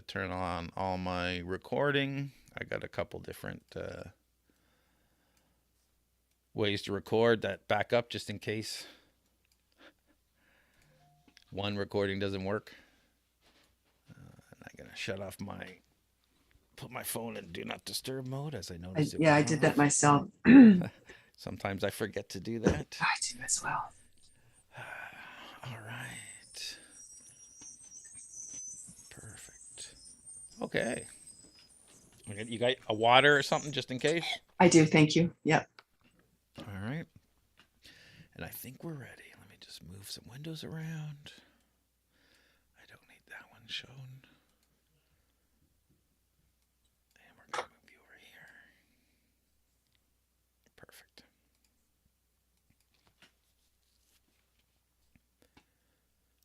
turn on all my recording. I got a couple different ways to record that back up just in case one recording doesn't work. And I'm going to put my phone in do not disturb mode as I noticed it Yeah, went I did that off. myself. I Sometimes I forget to do that. do as well. All right. Perfect. Okay. You got a water or something just in case? I do. Thank you. Yep. All right. And I think we're ready. Let me just move some windows around. I don't need that one shown. And we're going to move you over here. Perfect.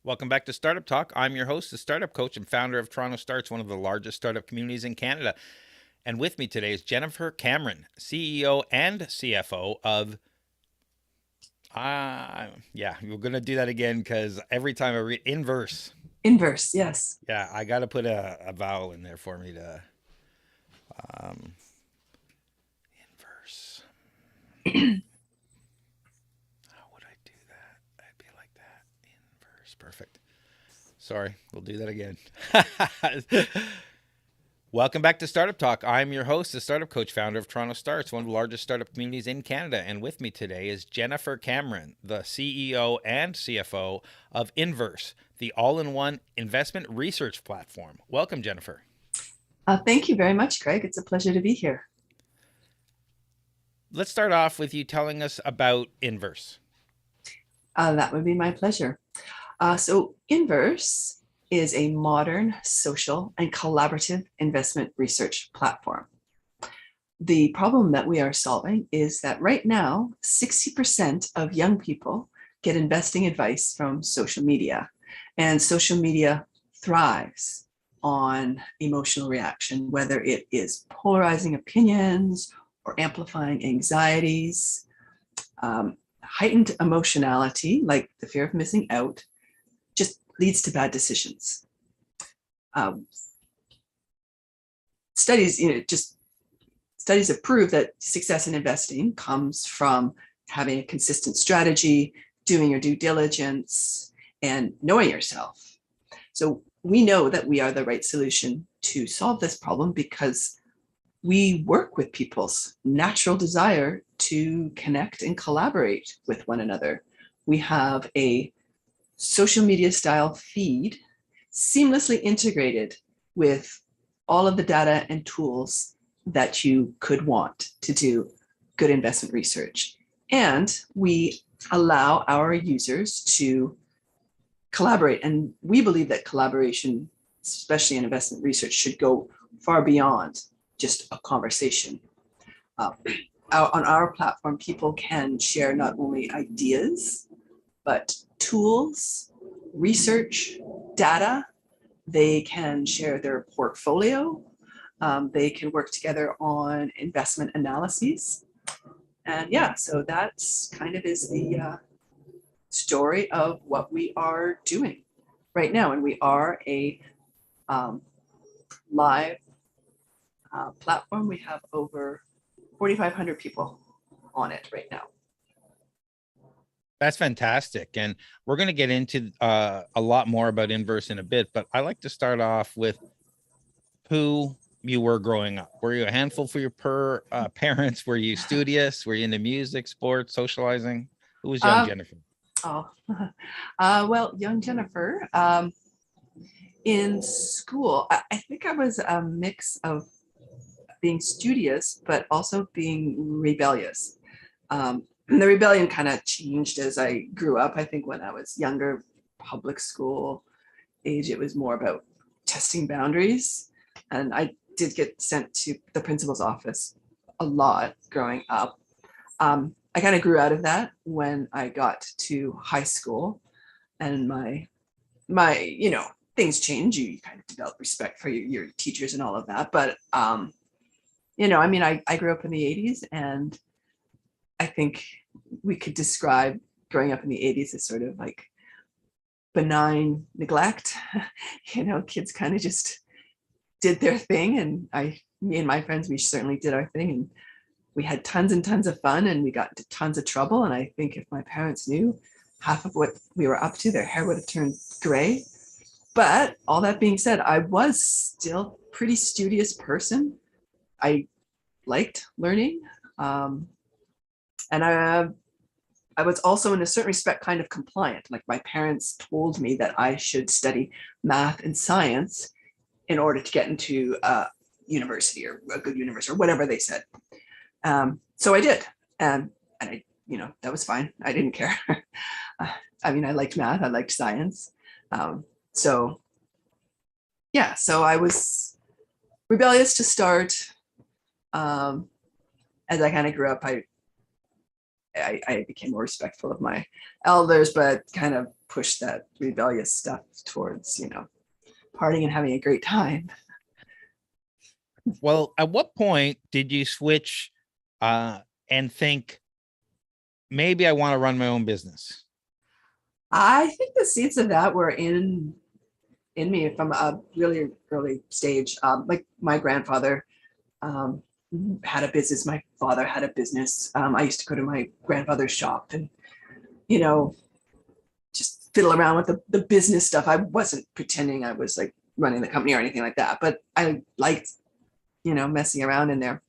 Welcome back to Startup Talk. I'm your host, the startup coach and founder of Toronto Starts, one of the largest startup communities in Canada. And with me today is Jennifer Cameron, CEO and CFO of yeah, we're gonna do that again because every time I read INVRS, Inverse. Yes. yeah, I gotta put a vowel in there for me to INVRS. How would I do that? I'd be like that. INVRS. Perfect. Sorry, we'll do that again. Welcome back to Startup Talk. I'm your host, the startup coach, founder of Toronto Starts, one of the largest startup communities in Canada. And with me today is Jennifer Cameron, the CEO and CFO of INVRS, the all-in-one investment research platform. Welcome, Jennifer. Thank you very much, Greg. It's a pleasure to be here. Let's start off with you telling us about INVRS. That would be my pleasure. So, Inverse is a modern, social, and collaborative investment research platform. The problem that we are solving is that right now, 60% of young people get investing advice from social media, and social media thrives on emotional reaction, whether it is polarizing opinions or amplifying anxieties. Heightened emotionality, like the fear of missing out, just leads to bad decisions. Um, studies, studies have proved that success in investing comes from having a consistent strategy, doing your due diligence, and knowing yourself. So we know that we are the right solution to solve this problem because we work with people's natural desire to connect and collaborate with one another. We have a social media style feed seamlessly integrated with all of the data and tools that you could want to do good investment research. And we allow our users to collaborate. And we believe that collaboration, especially in investment research, should go far beyond just a conversation. On our platform, people can share not only ideas, but tools, research, data. They can share their portfolio. They can work together on investment analyses. And yeah, so that's kind of is the story of what we are doing right now. And we are a live platform. We have over 4,500 people on it right now. That's fantastic. And we're going to get into a lot more about INVRS in a bit, but I like to start off with who you were growing up. Were you a handful for your parents? Were you studious? Were you into music, sports, socializing? Who was young Jennifer? Oh, well, young Jennifer, in school, I think I was a mix of being studious, but also being rebellious. The rebellion kind of changed as I grew up. I think when I was younger, public school age, it was more about testing boundaries. And I did get sent to the principal's office a lot growing up. I kind of grew out of that when I got to high school, and my things change. You kind of develop respect for your teachers and all of that. But I grew up in the 80s, and I think we could describe growing up in the 80s as sort of like benign neglect. Kids kind of just did their thing, and me and my friends, we certainly did our thing, and we had tons and tons of fun, and we got into tons of trouble. And I think if my parents knew half of what we were up to, their hair would have turned gray. But all that being said, I was still a pretty studious person. I liked learning. And I was also in a certain respect kind of compliant. Like my parents told me that I should study math and science in order to get into a university or a good university or whatever they said. So I did. And I, that was fine. I didn't care. I mean, I liked math, I liked science. So yeah, so I was rebellious to start. As I kind of grew up, I became more respectful of my elders, but kind of pushed that rebellious stuff towards, partying and having a great time. Well, at what point did you switch and think, maybe I want to run my own business? I think the seeds of that were in me from a really early stage. Like my grandfather had a business. My father had a business. I used to go to my grandfather's shop and, just fiddle around with the business stuff. I wasn't pretending I was like running the company or anything like that, but I liked, messing around in there,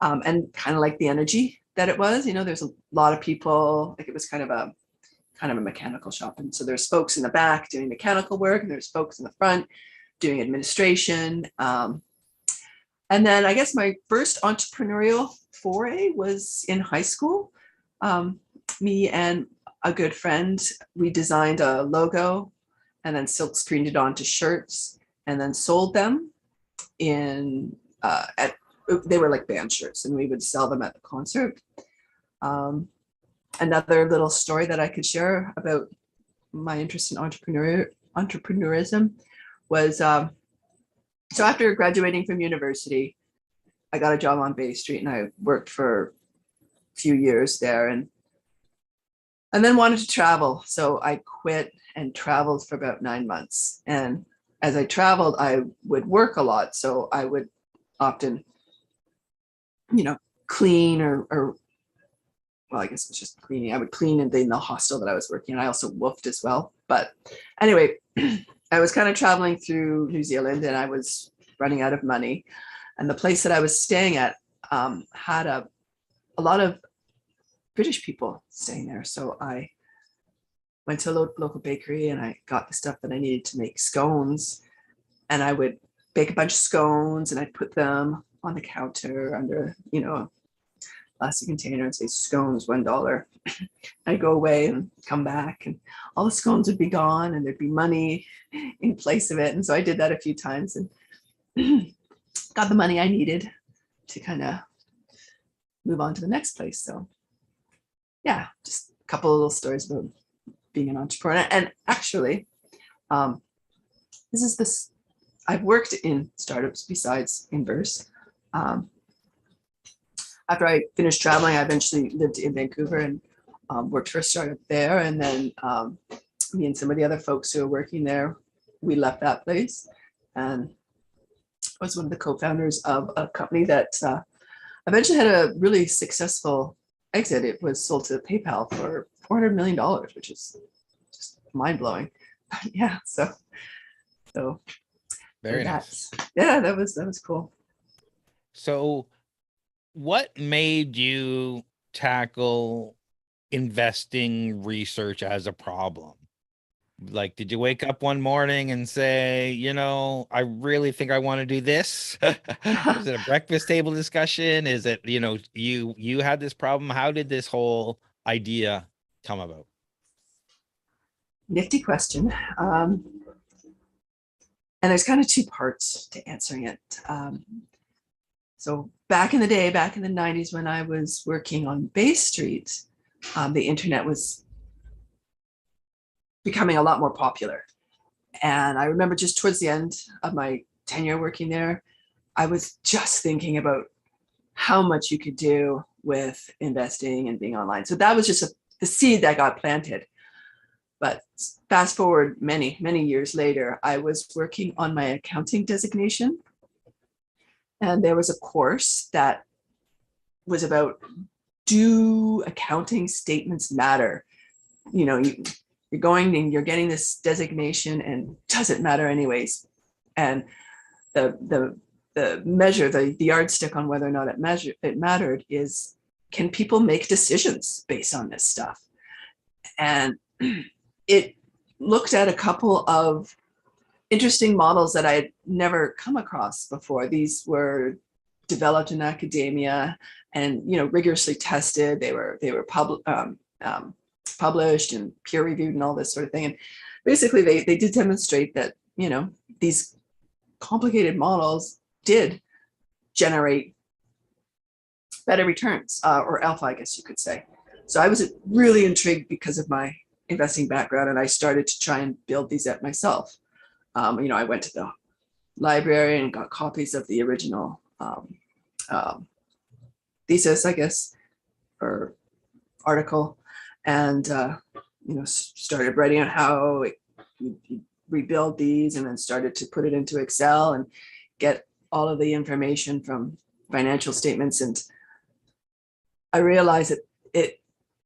and kind of like the energy that it was. There's a lot of people. Like it was kind of a mechanical shop, and so there's folks in the back doing mechanical work, and there's folks in the front doing administration. And then I guess my first entrepreneurial foray was in high school. Me and a good friend, we designed a logo and then silk screened it onto shirts and then sold them they were like band shirts, and we would sell them at the concert. Another little story that I could share about my interest in entrepreneurism was, so after graduating from university, I got a job on Bay Street, and I worked for a few years there, and then wanted to travel. So I quit and traveled for about 9 months. And as I traveled, I would work a lot. So I would often, clean or well, I guess it was just cleaning. I would clean in the hostel that I was working in. I also woofed as well. But anyway, I was kind of traveling through New Zealand, and I was running out of money. And the place that I was staying at had a lot of British people staying there. So I went to a local bakery, and I got the stuff that I needed to make scones. And I would bake a bunch of scones, and I'd put them on the counter under, a plastic container, and say scones $1. I'd go away and come back, and all the scones would be gone, and there'd be money in place of it. And so I did that a few times and got the money I needed to kind of move on to the next place. So yeah, just a couple of little stories about being an entrepreneur. And actually, I've worked in startups besides INVRS. After I finished traveling, I eventually lived in Vancouver and worked for a startup there. And then me and some of the other folks who were working there, we left that place and was one of the co-founders of a company that eventually had a really successful exit. It was sold to PayPal for $400 million, which is just mind-blowing. Yeah, so very nice. Yeah, that was cool. So what made you tackle investing research as a problem? Like, did you wake up one morning and say, I really think I want to do this? Is it a breakfast table discussion? Is it, you had this problem? How did this whole idea come about? Nifty question. And there's kind of two parts to answering it. So back in the day, back in the 90s, when I was working on Bay Street, the internet was becoming a lot more popular. And I remember just towards the end of my tenure working there, I was just thinking about how much you could do with investing and being online. So that was just the seed that got planted. But fast forward many, many years later, I was working on my accounting designation And there was a course that was about, do accounting statements matter? You know, you're going and you're getting this designation, and does it matter anyways? And the measure, the yardstick on whether or not it mattered is, can people make decisions based on this stuff? And it looked at a couple of interesting models that I had never come across before. These were developed in academia and, you know, rigorously tested. They were published and peer reviewed and all this sort of thing. And basically they did demonstrate that, you know, these complicated models did generate better returns, or alpha, I guess you could say. So I was really intrigued because of my investing background, and I started to try and build these up myself. You know, I went to the library and got copies of the original thesis, I guess, or article, and you know, started writing on how you rebuild these, and then started to put it into Excel and get all of the information from financial statements. And I realized that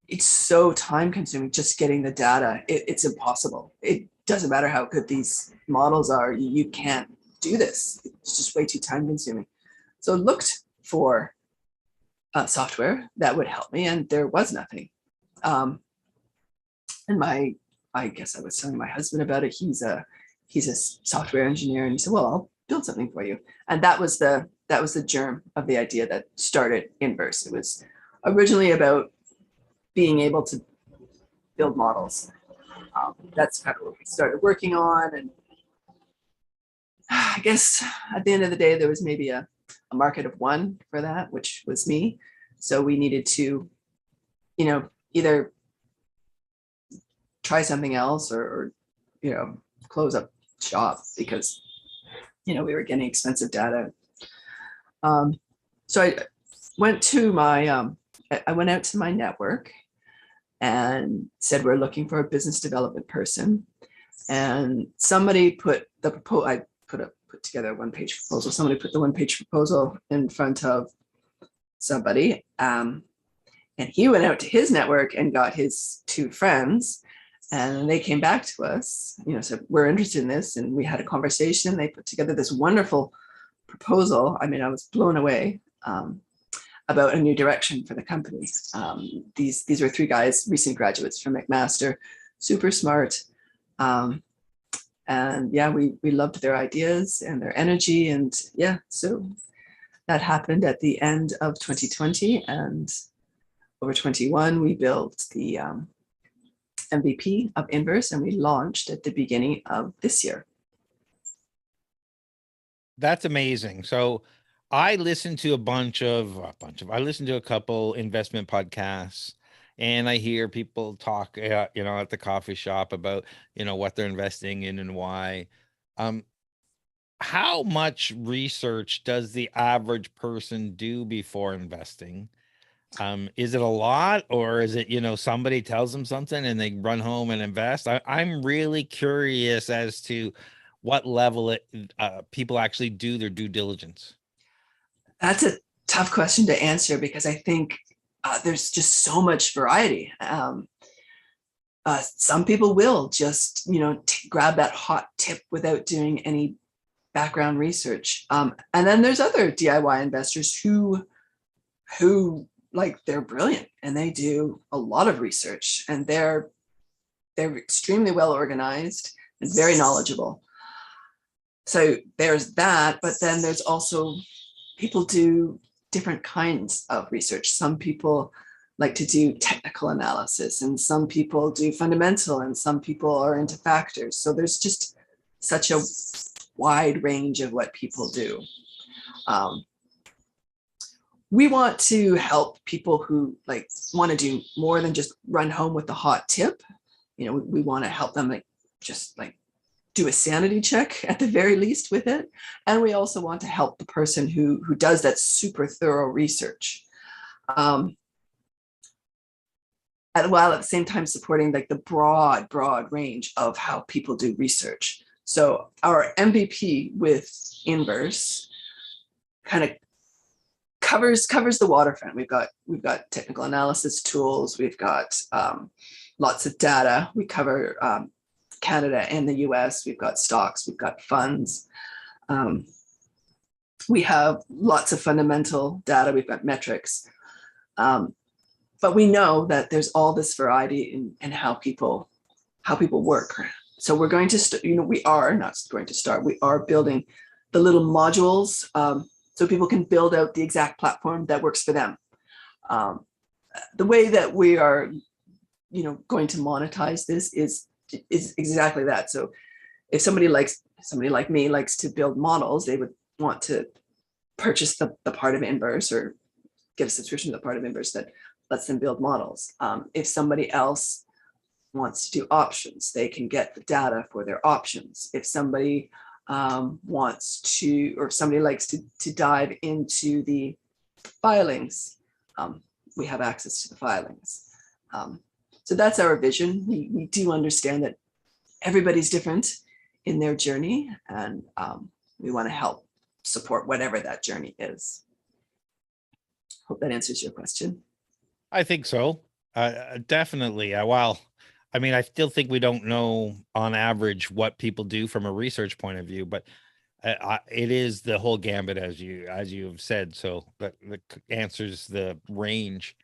it's so time consuming just getting the data. It's impossible. It doesn't matter how good these models are. You can't do this. It's just way too time consuming. So I looked for software that would help me, and there was nothing. And I guess I was telling my husband about it. He's a software engineer, and he said, well, I'll build something for you. And that was the germ of the idea that started INVRS. It was originally about being able to build models. That's kind of what we started working on. And I guess at the end of the day, there was maybe a market of one for that, which was me. So we needed to, you know, either try something else or you know, close up shop, because, you know, we were getting expensive data. So I went to my, I went out to my network and said, we're looking for a business development person. And somebody put the proposal, I put together a one-page proposal. Somebody put the one-page proposal in front of somebody. And he went out to his network and got his two friends, and they came back to us, you know, said, we're interested in this. And we had a conversation. They put together this wonderful proposal. I mean, I was blown away. About a new direction for the company. These were three guys, recent graduates from McMaster, super smart. And yeah, we loved their ideas and their energy. And yeah, so that happened at the end of 2020, and over 21, we built the MVP of INVRS, and we launched at the beginning of this year. That's amazing. So I listened to I listened to a couple investment podcasts, and I hear people talk, you know, at the coffee shop about, you know, what they're investing in and why. How much research does the average person do before investing? Is it a lot, or is it, you know, somebody tells them something and they run home and invest? I'm really curious as to what level people actually do their due diligence. That's a tough question to answer, because I think there's just so much variety. Some people will just, you know, grab that hot tip without doing any background research. And then there's other DIY investors who like, they're brilliant and they do a lot of research, and they're extremely well organized and very knowledgeable. So there's that, but then there's also people do different kinds of research. Some people like to do technical analysis, and some people do fundamental, and some people are into factors. So there's just such a wide range of what people do. We want to help people who like want to do more than just run home with the hot tip. You know, we want to help them just do a sanity check at the very least with it. And we also want to help the person who does that super thorough research. While at the same time supporting like the broad range of how people do research. So our MVP with INVRS kind of covers the waterfront. We've got technical analysis tools. We've got lots of data. We cover Canada and the US. We've got stocks. We've got funds. We have lots of fundamental data. We've got metrics. But we know that there's all this variety in how people work. So we're going to, we are not going to start. We are building the little modules so people can build out the exact platform that works for them. The way that we are, going to monetize this is exactly that. So if somebody like me likes to build models, they would want to purchase the part of INVRS or get a subscription to the part of INVRS that lets them build models. If somebody else wants to do options, they can get the data for their options. If somebody wants to, or if somebody likes to dive into the filings, we have access to the filings. So that's our vision. We do understand that everybody's different in their journey, and we want to help support whatever that journey is. Hope that answers your question. I think so. Definitely. Well, I mean, I still think we don't know on average what people do from a research point of view, but it is the whole gambit, as you have said. So that answers the range.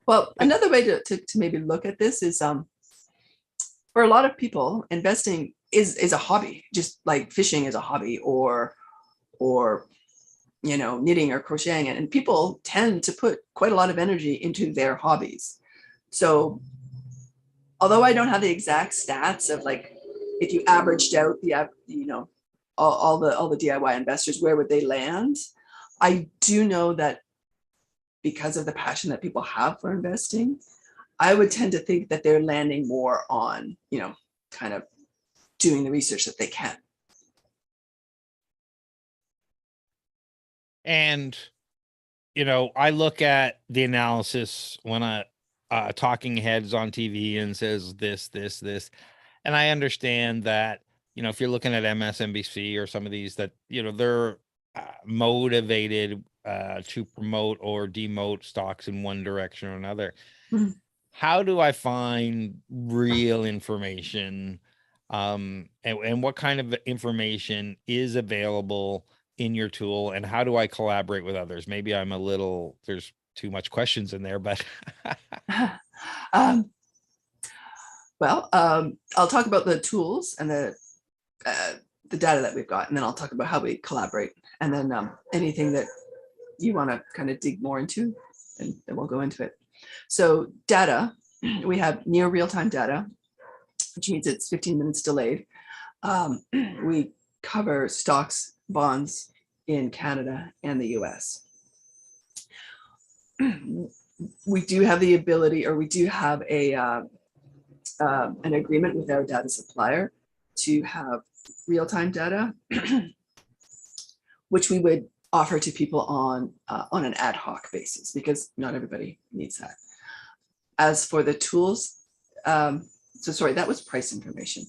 Well, another way to maybe look at this is for a lot of people, investing is a hobby, just like fishing is a hobby, or knitting or crocheting, and people tend to put quite a lot of energy into their hobbies. So although I don't have the exact stats of like if you averaged out the all the DIY investors, where would they land, I do know that because of the passion that people have for investing, I would tend to think that they're landing more on kind of doing the research that they can. And, I look at the analysis when talking heads on TV and says this, and I understand that, if you're looking at MSNBC or some of these that, they're motivated to promote or demote stocks in one direction or another. Mm-hmm. How do I find real information? And what kind of information is available in your tool, and how do I collaborate with others? Maybe there's too much questions in there, but I'll talk about the tools and the data that we've got, and then I'll talk about how we collaborate, and then anything that you want to kind of dig more into, and then we'll go into it. So data, we have near real-time data, which means it's 15 minutes delayed. We cover stocks, bonds in Canada and the US. We do have the ability, or we do have an agreement with our data supplier to have real-time data, which we would offer to people on an ad hoc basis, because not everybody needs that. As for the tools, sorry, that was price information.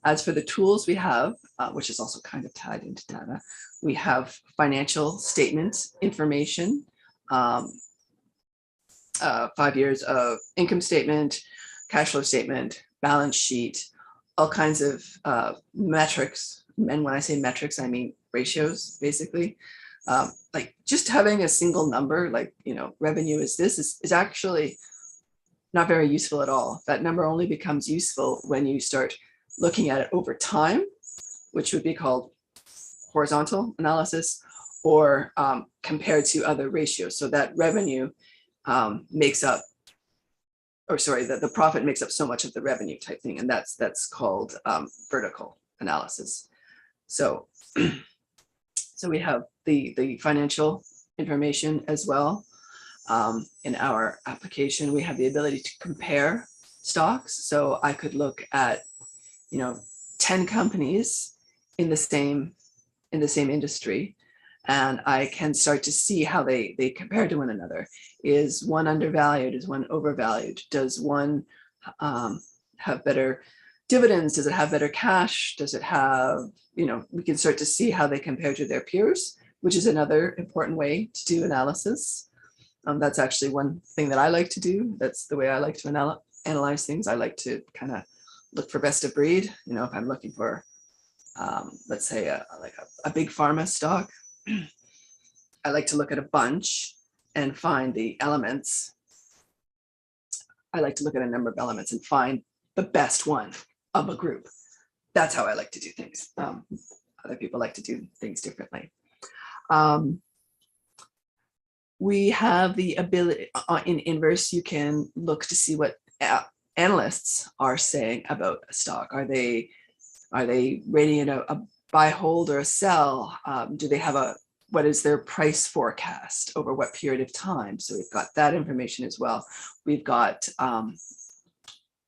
As for the tools we have, which is also kind of tied into data, we have financial statement information, 5 years of income statement, cash flow statement, balance sheet, all kinds of metrics. And when I say metrics, I mean ratios, basically. Like just having a single number, like, revenue is this, is actually not very useful at all. That number only becomes useful when you start looking at it over time, which would be called horizontal analysis, or compared to other ratios. So that revenue makes up, or sorry, the profit makes up so much of the revenue type thing, and that's called vertical analysis. So we have the financial information as well. In our application, we have the ability to compare stocks. So I could look at 10 companies in the same industry, and I can start to see how they compare to one another. Is one undervalued? Is one overvalued? Does one have better dividends? Does it have better cash? Does it have, we can start to see how they compare to their peers, which is another important way to do analysis. That's actually one thing that I like to do. That's the way I like to analyze things. I like to kind of look for best of breed. If I'm looking for, let's say, a big pharma stock, I like to look at a bunch and find the elements. I like to look at a number of elements and find the best one of a group. That's how I like to do things. Other people like to do things differently. We have the ability in INVRS, you can look to see what analysts are saying about a stock. Are they rating it a buy, hold, or a sell? Do they have what is their price forecast over what period of time? So we've got that information as well. We've got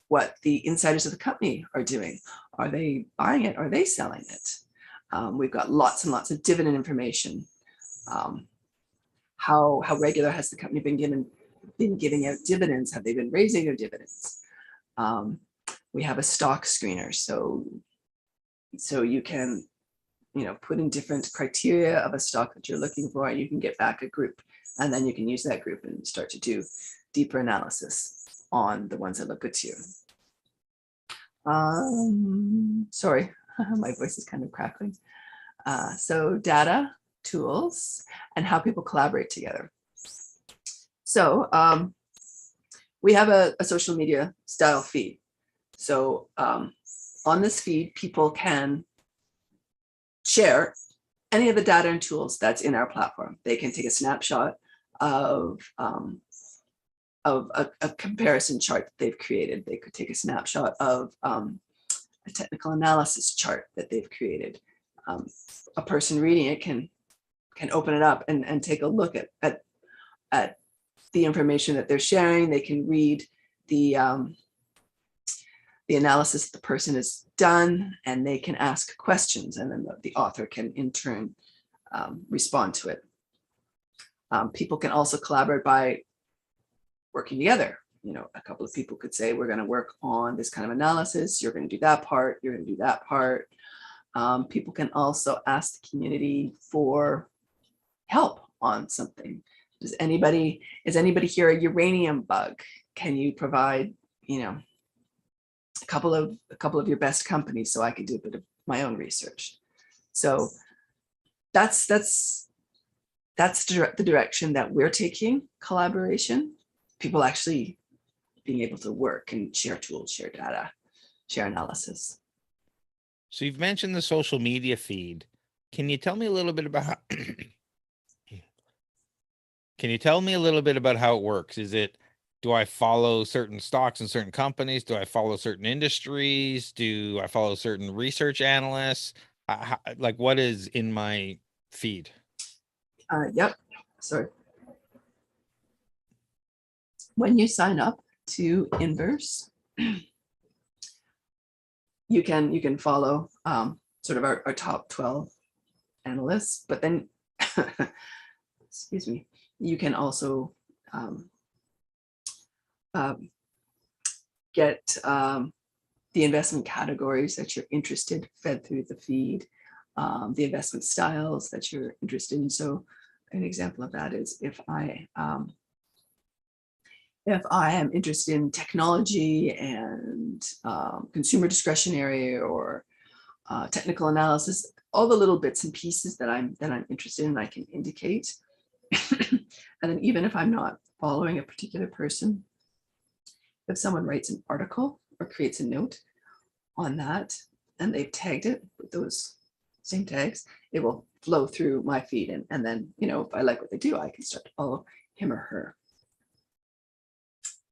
what the insiders of the company are doing. Are they buying it? Are they selling it? We've got lots and lots of dividend information. How regular has the company been giving out dividends? Have they been raising their dividends? We have a stock screener, so you can put in different criteria of a stock that you're looking for, and you can get back a group, and then you can use that group and start to do deeper analysis on the ones that look good to you. Sorry, my voice is kind of crackling. So data, tools, and how people collaborate together. So we have a social media style feed. So on this feed, people can share any of the data and tools that's in our platform. They can take a snapshot of a comparison chart that they've created. They could take a snapshot of a technical analysis chart that they've created. A person reading it can open it up and take a look at the information that they're sharing. They can read the analysis the person has done, and they can ask questions, and then the author can in turn respond to it. People can also collaborate by working together. A couple of people could say, we're going to work on this kind of analysis. You're going to do that part. You're going to do that part. People can also ask the community for help on something. Is anybody here a uranium bug? Can you provide, a couple of your best companies so I could do a bit of my own research? So that's the direction that we're taking collaboration. People actually being able to work and share tools, share data, share analysis. So you've mentioned the social media feed. Can you tell me a little bit about how it works? Do I follow certain stocks and certain companies? Do I follow certain industries? Do I follow certain research analysts? Like, what is in my feed? Yep. Sorry. When you sign up to INVRS, you can follow sort of our top 12 analysts, but then, excuse me, you can also get the investment categories that you're interested fed through the feed, the investment styles that you're interested in. So an example of that is if I am interested in technology and consumer discretionary or technical analysis, all the little bits and pieces that I'm interested in, I can indicate. And then even if I'm not following a particular person, if someone writes an article or creates a note on that and they've tagged it with those same tags, it will flow through my feed. And then, if I like what they do, I can start to follow him or her.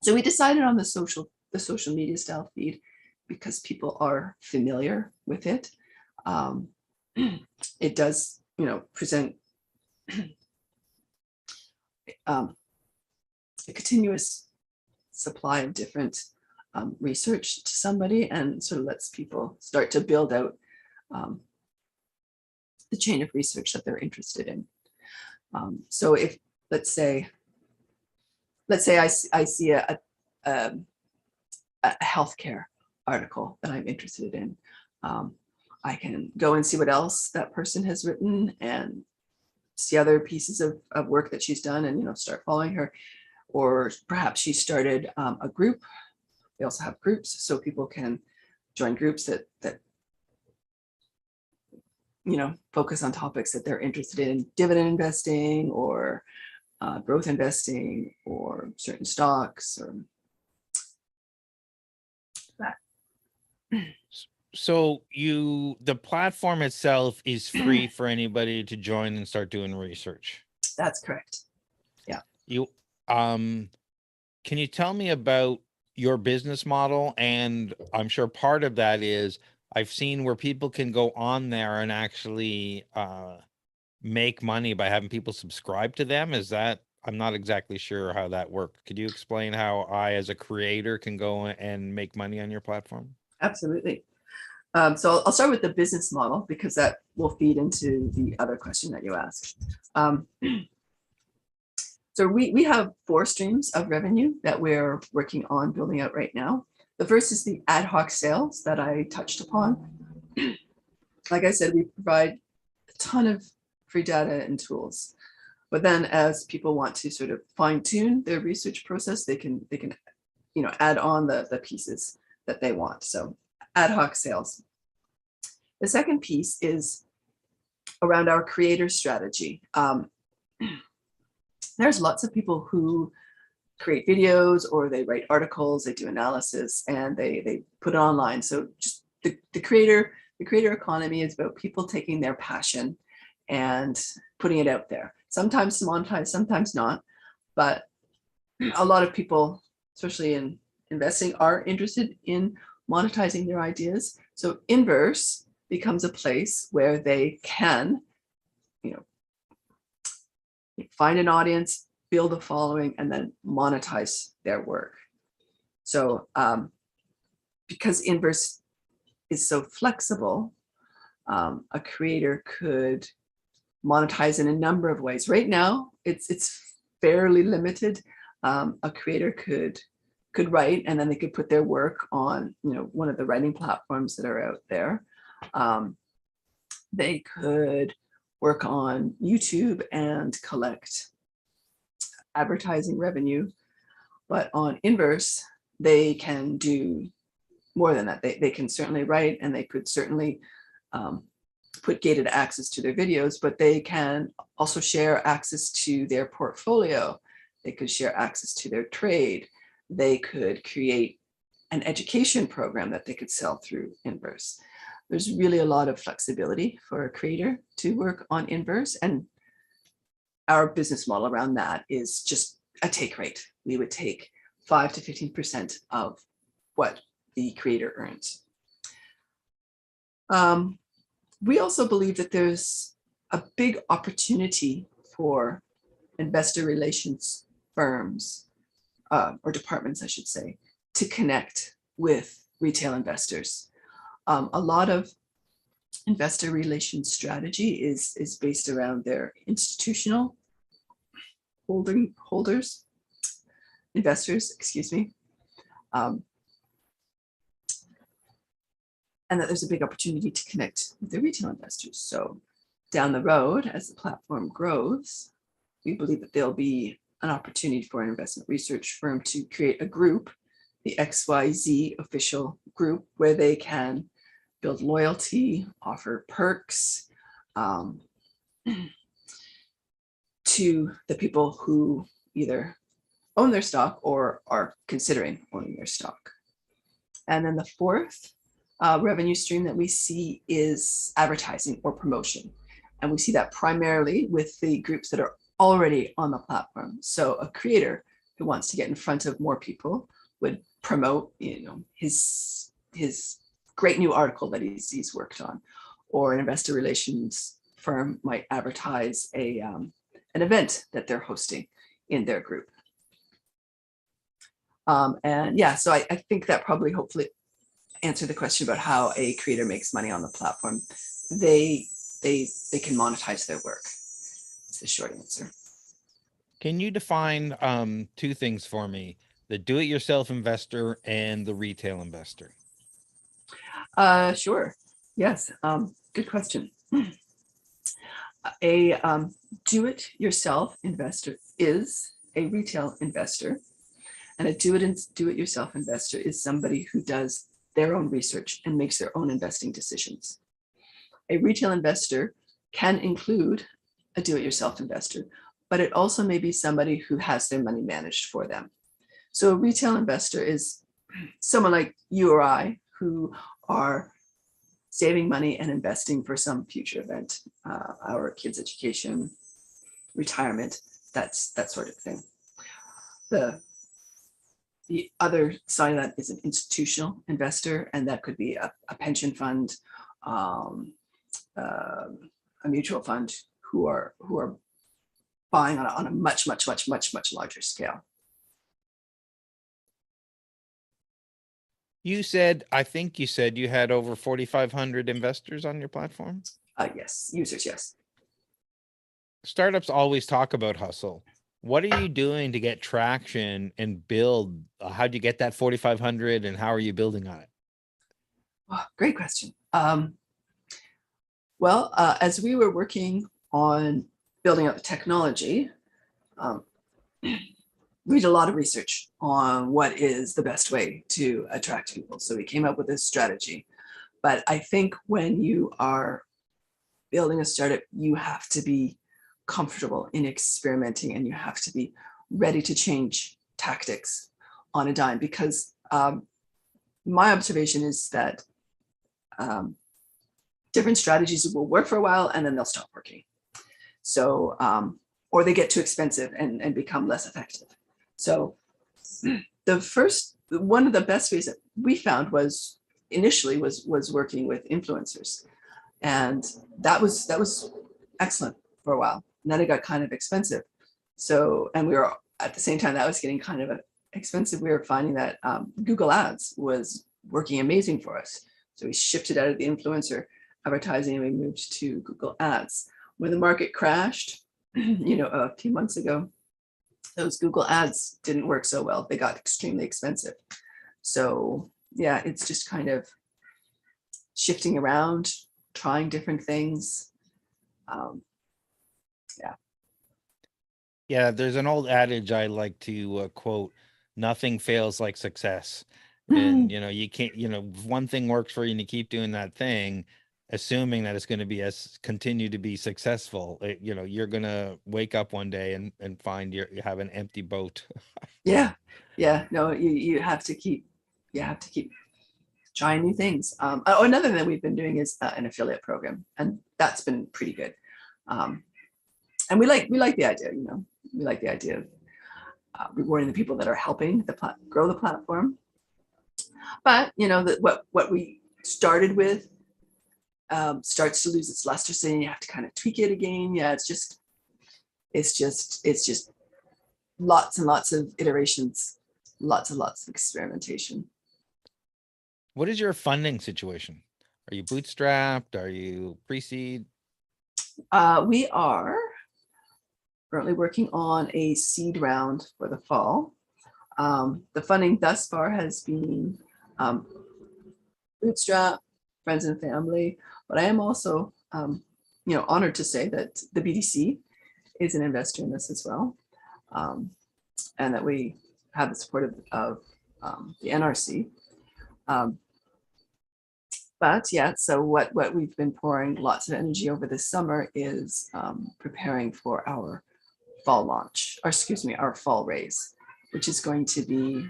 So we decided on the social media style feed because people are familiar with it. It does, present a continuous supply of different research to somebody, and sort of lets people start to build out the chain of research that they're interested in. So if, let's say I see a healthcare article that I'm interested in. I can go and see what else that person has written and see other pieces of work that she's done and, you know, start following her. Or perhaps she started a group. We also have groups, so people can join groups that you know, focus on topics that they're interested in, dividend investing or growth investing or certain stocks or that. So the platform itself is free for anybody to join and start doing research. That's correct. Yeah. You, can you tell me about your business model? And I'm sure part of that is I've seen where people can go on there and actually make money by having people subscribe to them. Is that, I'm not exactly sure how that works. Could you explain how I, as a creator, can go and make money on your platform? Absolutely. So I'll start with the business model because that will feed into the other question that you asked. So we have 4 streams of revenue that we're working on building out right now. The first is the ad hoc sales that I touched upon. Like I said, we provide a ton of free data and tools. But then as people want to sort of fine tune their research process, they can you know, add on the pieces that they want. So ad hoc sales. The second piece is around our creator strategy. There's lots of people who create videos or they write articles, they do analysis, and they put it online. So just the creator economy is about people taking their passion and putting it out there. Sometimes to monetize, sometimes not. But a lot of people, especially in investing, are interested in monetizing their ideas. So INVRS becomes a place where they can, you know, find an audience, build a following, and then monetize their work. So because INVRS is so flexible, a creator could monetize in a number of ways. Right now, it's fairly limited. A creator could write, and then they could put their work on, you know, one of the writing platforms that are out there. They could work on YouTube and collect advertising revenue, but on INVRS, they can do more than that. They can certainly write, and they could certainly put gated access to their videos, but they can also share access to their portfolio. They could share access to their trade. They could create an education program that they could sell through INVRS. There's really a lot of flexibility for a creator to work on INVRS, and our business model around that is just a take rate. We would take 5 to 15% of what the creator earns. We also believe that there's a big opportunity for investor relations firms, or departments, I should say, to connect with retail investors. A lot of investor relations strategy is based around their institutional investors, excuse me. And that there's a big opportunity to connect with the retail investors. So down the road, as the platform grows, we believe that there'll be an opportunity for an investment research firm to create a group, the XYZ official group, where they can build loyalty, offer perks to the people who either own their stock or are considering owning their stock. And then the fourth revenue stream that we see is advertising or promotion. And we see that primarily with the groups that are already on the platform. So a creator who wants to get in front of more people would promote, you know, his great new article that he's worked on, or an investor relations firm might advertise an event that they're hosting in their group. And yeah, so I think that probably hopefully answered the question about how a creator makes money on the platform. They can monetize their work. It's the short answer. Can you define 2 things for me? The do-it-yourself investor and the retail investor. Sure. Yes. Good question. A do-it-yourself investor is a retail investor, and a do-it-yourself investor is somebody who does their own research and makes their own investing decisions. A retail investor can include a do-it-yourself investor, but it also may be somebody who has their money managed for them. So a retail investor is someone like you or I who are saving money and investing for some future event, our kids' education, retirement, that sort of thing. The other side of that is an institutional investor, and that could be a pension fund, a mutual fund, who are buying on a much larger scale. I think you said you had over 4,500 investors on your platform. Yes, users, yes. Startups always talk about hustle. What are you doing to get traction and build? How'd you get that 4,500 and how are you building on it? Oh, great question. Well, as we were working on building out the technology, we did a lot of research on what is the best way to attract people. So we came up with this strategy. But I think when you are building a startup, you have to be comfortable in experimenting, and you have to be ready to change tactics on a dime, because my observation is that different strategies will work for a while and then they'll stop working. So, or they get too expensive and become less effective. So one of the best ways that we found was initially was working with influencers. And that was excellent for a while. And then it got kind of expensive. So, and we were at the same time that was getting kind of expensive, we were finding that Google Ads was working amazing for us. So we shifted out of the influencer advertising and we moved to Google Ads. When the market crashed, a few months ago, those Google Ads didn't work so well. They got extremely expensive. So yeah, it's just kind of shifting around, trying different things. Yeah, there's an old adage I like to quote: "Nothing fails like success." And you can't. If one thing works for you and you keep doing that thing, assuming that it's going to be continue to be successful. You're going to wake up one day and find you have an empty boat. Yeah. No, you have to keep trying new things. Another thing that we've been doing is an affiliate program, and that's been pretty good. And we like the idea. We like the idea of rewarding the people that are helping grow the platform. But what we started with starts to lose its luster, so you have to kind of tweak it again. Yeah, it's just lots and lots of iterations, lots and lots of experimentation. What is your funding situation? Are you bootstrapped? Are you pre-seed? We are currently working on a seed round for the fall. The funding thus far has been bootstrap, friends and family, but I am also honored to say that the BDC is an investor in this as well, and that we have the support of the NRC. But yeah, so what we've been pouring lots of energy over this summer is preparing for our fall launch, or excuse me, our fall raise, which is going to be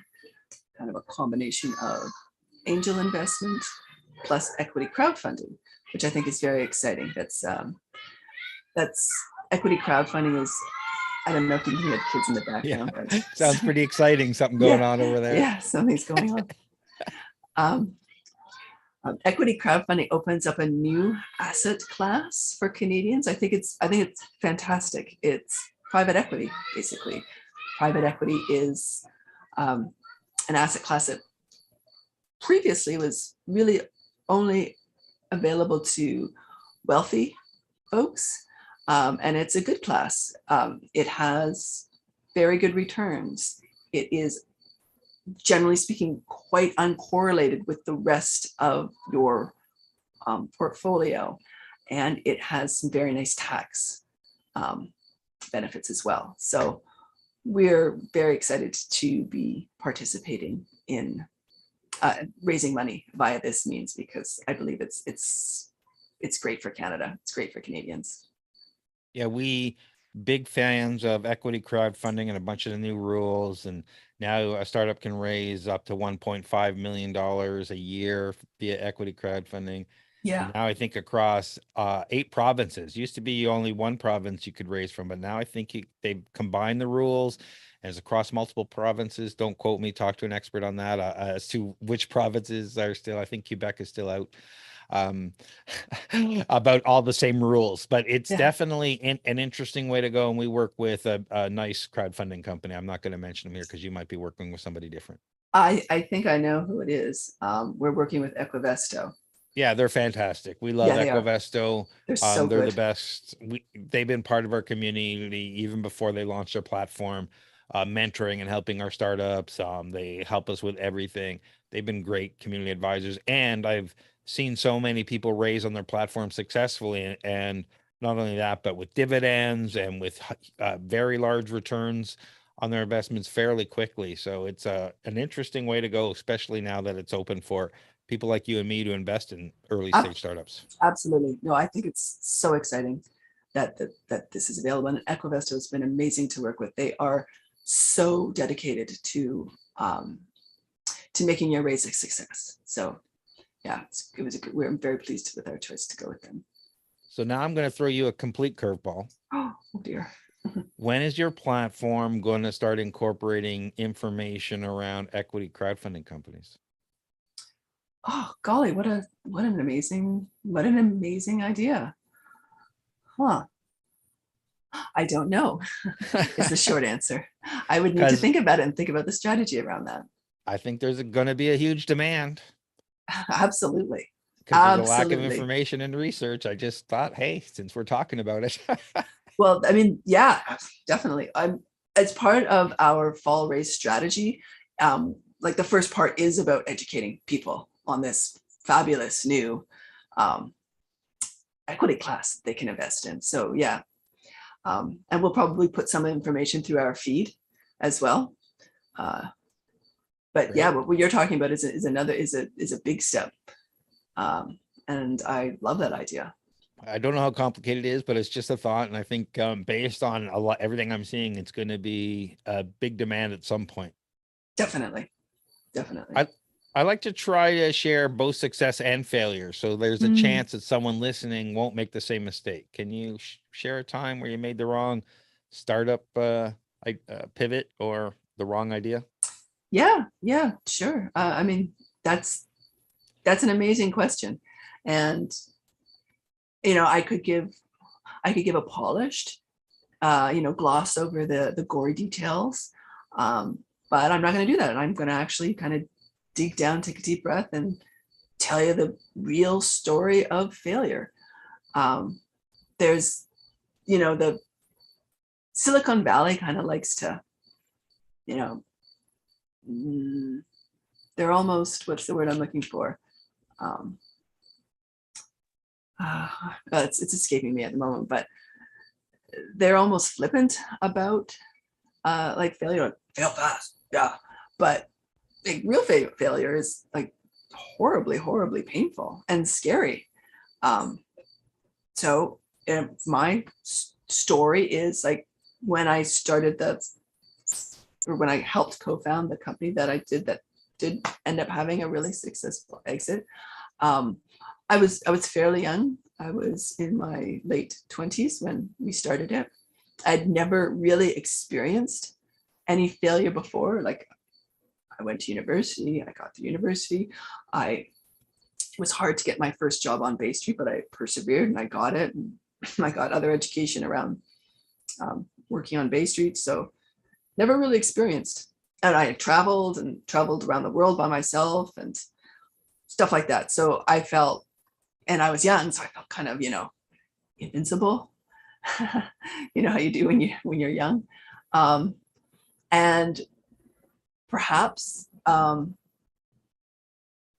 kind of a combination of angel investment plus equity crowdfunding, which I think is very exciting. That's equity crowdfunding is, I don't know if you can hear the kids in the background. Yeah. But Sounds pretty exciting. Something going on over there. Yeah, something's going on. Equity crowdfunding opens up a new asset class for Canadians. I think it's fantastic. It's private equity, basically. Private equity is an asset class that previously was really only available to wealthy folks, and it's a good class. It has very good returns. It is generally speaking, quite uncorrelated with the rest of your portfolio. And it has some very nice tax benefits as well. So we're very excited to be participating in raising money via this means, because I believe it's great for Canada. It's great for Canadians. Yeah, we big fans of equity crowdfunding and a bunch of the new rules. And now a startup can raise up to $1.5 million a year via equity crowdfunding. Yeah. And now I think across 8 provinces. Used to be only one province you could raise from, but now I think they've combined the rules and it's across multiple provinces. Don't quote me, talk to an expert on that as to which provinces are still, I think Quebec is still out about all the same rules, but it's definitely an interesting way to go. And we work with a nice crowdfunding company. I'm not going to mention them here because you might be working with somebody different. I think I know who it is. We're working with Equivesto. Yeah, they're fantastic. We love Equivesto. They're so they're good. The best. They've been part of our community even before they launched their platform, mentoring and helping our startups. They help us with everything. They've been great community advisors, and I've seen so many people raise on their platform successfully, and not only that, but with dividends and with very large returns on their investments fairly quickly. So it's an interesting way to go, especially now that it's open for people like you and me to invest in early stage startups. Absolutely. No, I think it's so exciting that this is available. And Equivesto has been amazing to work with. They are so dedicated to making your raise a success. So yeah, we're very pleased with our choice to go with them. So now I'm going to throw you a complete curveball. Oh dear. When is your platform going to start incorporating information around equity crowdfunding companies? Oh golly, what an amazing idea. Huh. I don't know is the short answer. I would need to think about it and think about the strategy around that. I think there's going to be a huge demand. Absolutely. Because there's a lack of information and research. I just thought, hey, since we're talking about it. Well, I mean, yeah, definitely. As part of our fall race strategy, like the first part is about educating people on this fabulous new equity class they can invest in. So yeah, and we'll probably put some information through our feed as well. But yeah, what you're talking about is a big step, and I love that idea. I don't know how complicated it is, but it's just a thought, and I think based on everything I'm seeing, it's going to be a big demand at some point. Definitely. I like to try to share both success and failure, so there's a chance that someone listening won't make the same mistake. Can you share a time where you made the wrong startup pivot or the wrong idea? Yeah, sure. I mean, that's an amazing question, and I could give a polished, gloss over the gory details, but I'm not going to do that. I'm going to actually kind of dig down, take a deep breath, and tell you the real story of failure. There's, the Silicon Valley kind of likes to, they're almost, what's the word I'm looking for? It's escaping me at the moment, but they're almost flippant about like failure. Fail fast, yeah, but like real failure is like horribly painful and scary. So my story is like when I started when I helped co-found the company that I did end up having a really successful exit. I was fairly young. I was in my late 20s when we started it. I'd never really experienced any failure before. Like I went to university, I got to university. It was hard to get my first job on Bay Street, but I persevered and I got it. And I got other education around working on Bay Street. So never really experienced. And I traveled around the world by myself and stuff like that. So I felt, and I was young, so I felt kind of, invincible. You know how you do when you're young. And perhaps Um,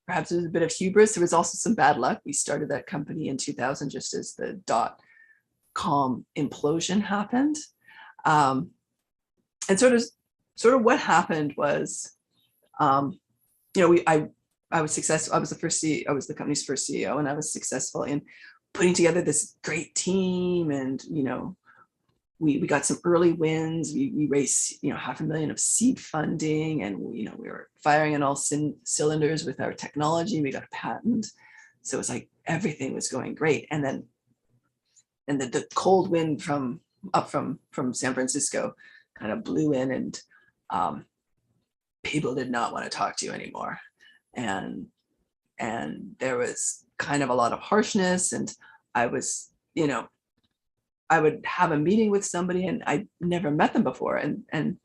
perhaps it was a bit of hubris. There was also some bad luck. We started that company in 2000, just as the dot-com implosion happened. And sort of what happened was, I was successful. I was the first CEO, I was the company's first CEO, and I was successful in putting together this great team. And, we got some early wins. We raised, $500,000 of seed funding, and, we were firing on all cylinders with our technology. We got a patent. So it was like everything was going great. And then, the cold wind from San Francisco kind of blew in, and people did not want to talk to you anymore. And there was kind of a lot of harshness, and I was, I would have a meeting with somebody, and I never met them before, and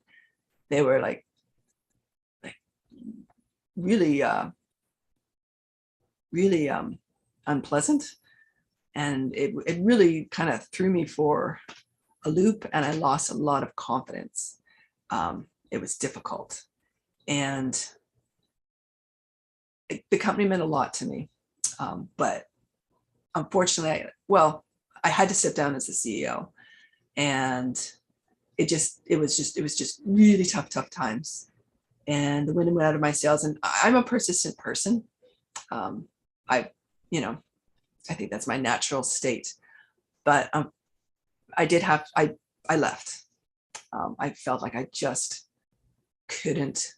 they were like really unpleasant, and it really kind of threw me for a loop, and I lost a lot of confidence. It was difficult, and the company meant a lot to me, but unfortunately, I had to step down as the CEO, and it was just really tough times, and the wind went out of my sails. And I'm a persistent person. I think that's my natural state, but I left. I felt like I just couldn't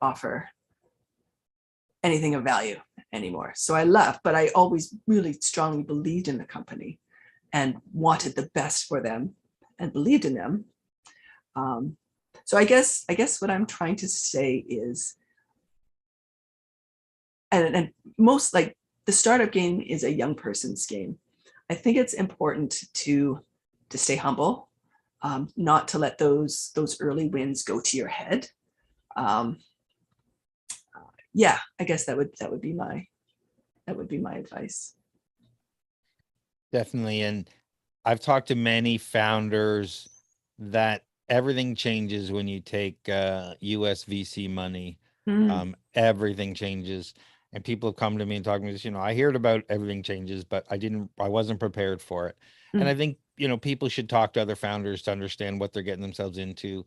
offer anything of value anymore. So I left, but I always really strongly believed in the company and wanted the best for them and believed in them. So I guess what I'm trying to say is, and most, like, the startup game is a young person's game. I think it's important to stay humble, not to let those early wins go to your head. Yeah, I guess that would be my advice. Definitely. And I've talked to many founders that everything changes when you take US VC money. Everything changes. And people have come to me and talk to me, I heard about everything changes, but I wasn't prepared for it. And I think, people should talk to other founders to understand what they're getting themselves into,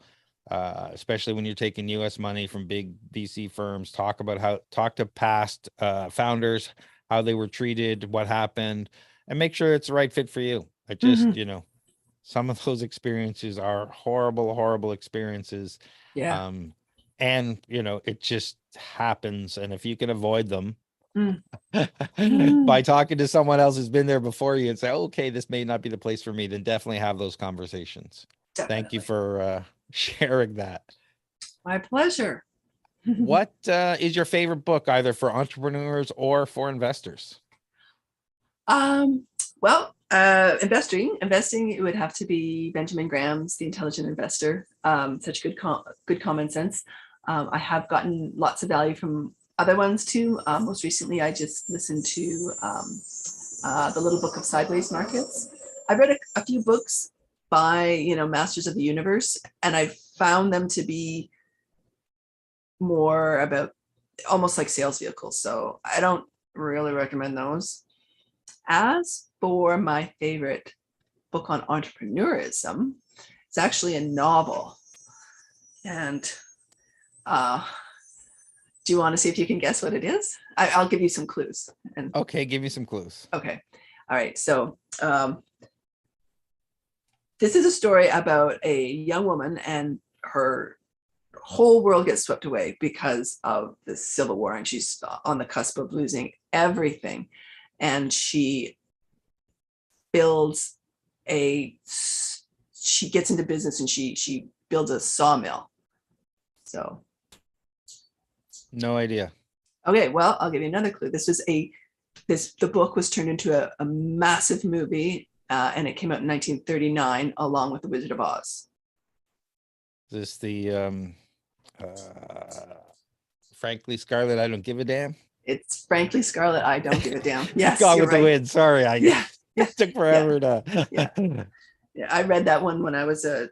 especially when you're taking US money from big VC firms. Talk to past founders, how they were treated, what happened, and make sure it's the right fit for you. I just, some of those experiences are horrible experiences. Yeah. And, it just happens. And if you can avoid them by talking to someone else who's been there before you and say, okay, this may not be the place for me, then definitely have those conversations. Definitely. Thank you for sharing that. My pleasure. What is your favorite book, either for entrepreneurs or for investors? Well, investing, it would have to be Benjamin Graham's The Intelligent Investor. Such good common sense. I have gotten lots of value from other ones too. Most recently, I just listened to The Little Book of Sideways Markets. I read a few books by, masters of the universe, and I found them to be more about almost like sales vehicles. So I don't really recommend those. As for my favorite book on entrepreneurism, it's actually a novel. And do you want to see if you can guess what it is? I'll give you some clues. Okay, give me some clues. Okay. All right. So this is a story about a young woman, and her whole world gets swept away because of the Civil War, and she's on the cusp of losing everything. And she gets into business, and she builds a sawmill. So. No idea. Okay, well, I'll give you another clue. The book was turned into a massive movie, and it came out in 1939 along with The Wizard of Oz. Is this the Frankly Scarlet, I Don't Give a Damn? It's Frankly Scarlet, I Don't Give a Damn. Yes, Gone with the Wind. Sorry, it took forever to. Yeah, I read that one when I was a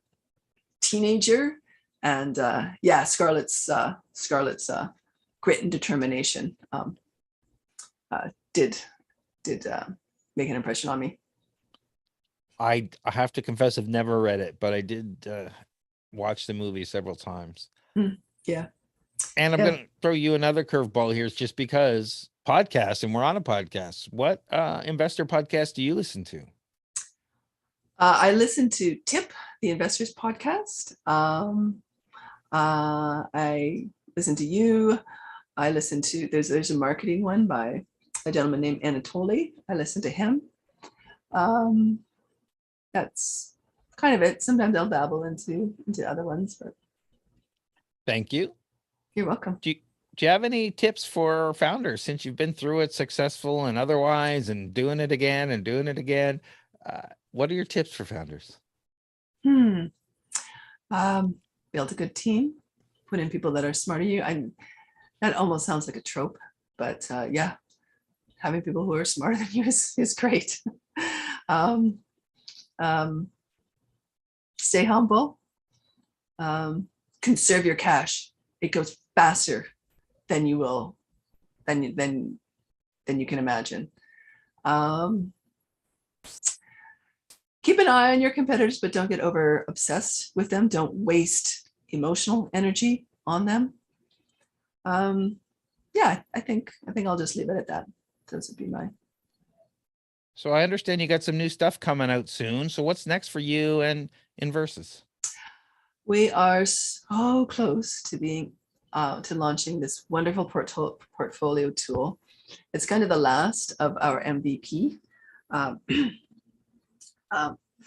teenager, And yeah, Scarlett's grit and determination did make an impression on me. I have to confess, I've never read it, but I did watch the movie several times. Yeah. And I'm Yeah. going to throw you another curveball here, just because podcasts, and we're on a podcast. What investor podcast do you listen to? I listen to Tip, the Investors Podcast. I listen to you. I listen to there's a marketing one by a gentleman named Anatoly. I listen to him. That's kind of it. Sometimes I'll dabble into other ones, but Thank you. you're welcome. Do you have any tips for founders, since you've been through it, successful and otherwise, and doing it again and doing it again? What are your tips for founders? Build a good team. Put in people that are smarter than you. That almost sounds like a trope, but yeah, having people who are smarter than you is great. Stay humble. Conserve your cash. It goes faster than you will, than you can imagine. Keep an eye on your competitors, but don't get over obsessed with them. Don't waste emotional energy on them. Yeah, I think I'll just leave it at that. Those would be mine. So I understand you got some new stuff coming out soon. So what's next for you and INVRS? We are so close to being to launching this wonderful portfolio tool. It's kind of the last of our MVP.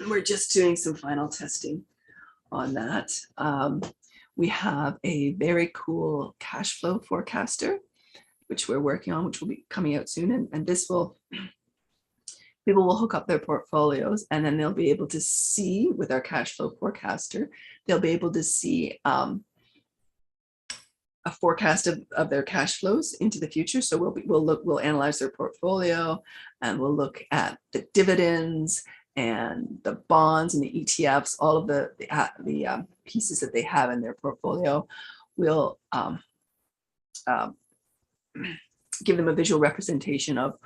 We're just doing some final testing on that. We have a very cool cash flow forecaster, which we're working on, which will be coming out soon. And this will, people will hook up their portfolios, and then they'll be able to see with our cash flow forecaster, they'll be able to see a forecast of their cash flows into the future. So we'll analyze their portfolio, and we'll look at the dividends and the bonds and the ETFs, all of the pieces that they have in their portfolio. We'll give them a visual representation of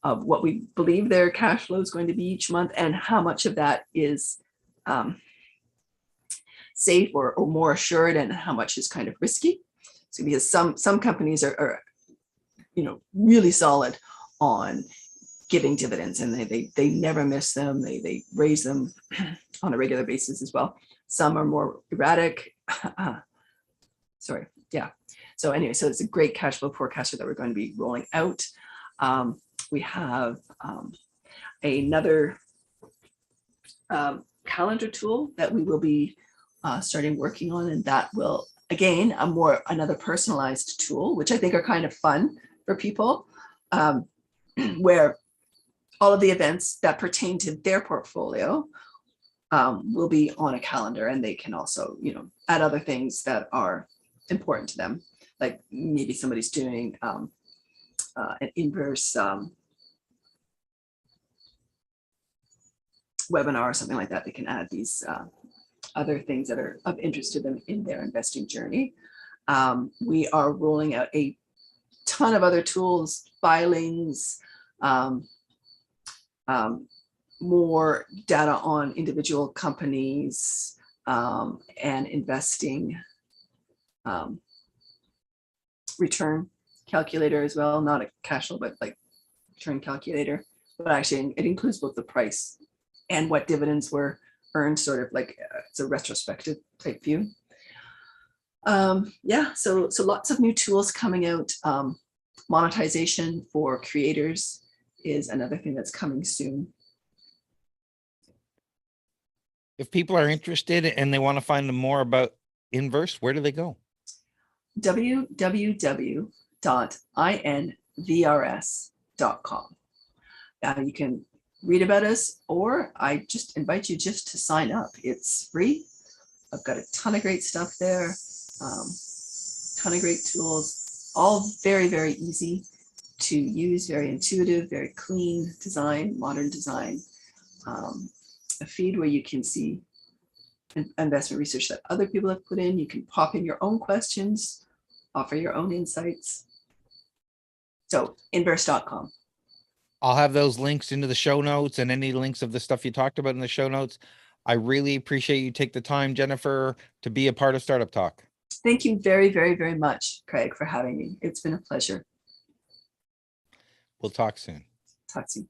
what we believe their cash flow is going to be each month, and how much of that is safe or more assured, and how much is kind of risky. So because some companies are really solid on giving dividends, and they never miss them. They raise them on a regular basis as well. Some are more erratic. Sorry. Yeah. So anyway, so it's a great cash flow forecaster that we're going to be rolling out. We have another calendar tool that we will be starting working on, and that will, again, another personalized tool, which I think are kind of fun for people, where all of the events that pertain to their portfolio will be on a calendar, and they can also, add other things that are important to them. Like maybe somebody's doing an inverse webinar or something like that. They can add these other things that are of interest to them in their investing journey. We are rolling out a ton of other tools, filings, more data on individual companies, and investing return calculator as well, not a cash flow, but like return calculator. But actually it includes both the price and what dividends were earned, sort of like it's a retrospective type view. Yeah, so lots of new tools coming out. Monetization for creators is another thing that's coming soon. If people are interested and they want to find more about INVRS, where do they go? www.invrs.com. You can read about us, or I just invite you just to sign up. It's free. I've got a ton of great stuff there, ton of great tools, all very, very easy to use, very intuitive, very clean design, modern design. A feed where you can see investment research that other people have put in. You can pop in your own questions, offer your own insights. So INVRS.com. I'll have those links into the show notes and any links of the stuff you talked about in the show notes. I really appreciate you take the time, Jennifer, to be a part of Startup Talk. Thank you very, very, very much, Craig, for having me. It's been a pleasure. We'll talk soon. Talk soon.